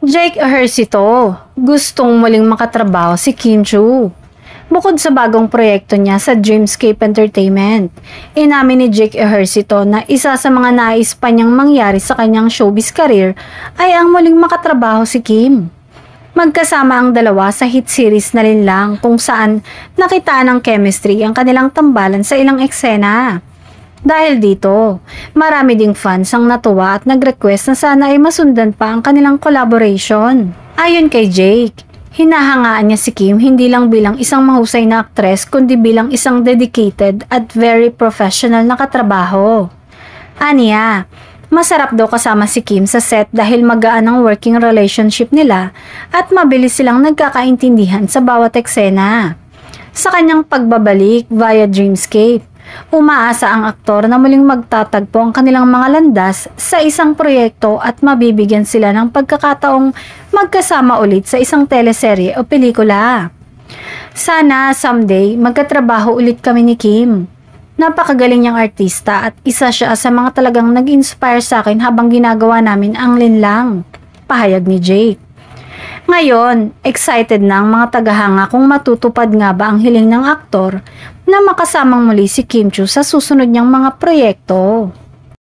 Jake Ejercito, gustong muling makatrabaho si Kim Chu. Bukod sa bagong proyekto niya sa Dreamscape Entertainment, inamin ni Jake Ejercito na isa sa mga nais pa niyang mangyari sa kanyang showbiz career ay ang muling makatrabaho si Kim. Magkasama ang dalawa sa hit series na Linlang kung saan nakitaan ng chemistry ang kanilang tambalan sa ilang eksena. Dahil dito, marami ding fans ang natuwa at nag-request na sana ay masundan pa ang kanilang collaboration. Ayon kay Jake, hinahangaan niya si Kim hindi lang bilang isang mahusay na aktres kundi bilang isang dedicated at very professional na katrabaho. Aniya, masarap daw kasama si Kim sa set dahil magaan ang working relationship nila at mabilis silang nagkakaintindihan sa bawat eksena. Sa kanyang pagbabalik via Dreamscape, umaasa ang aktor na muling magtatagpo ang kanilang mga landas sa isang proyekto at mabibigyan sila ng pagkakataong magkasama ulit sa isang teleserye o pelikula. Sana someday magkatrabaho ulit kami ni Kim. Napakagaling niyang artista at isa siya sa mga talagang nag-inspire sa akin habang ginagawa namin ang Linlang, pahayag ni Jake. Ngayon, excited na ang mga tagahanga kung matutupad nga ba ang hiling ng aktor na makasamang muli si Kim Chu sa susunod niyang mga proyekto.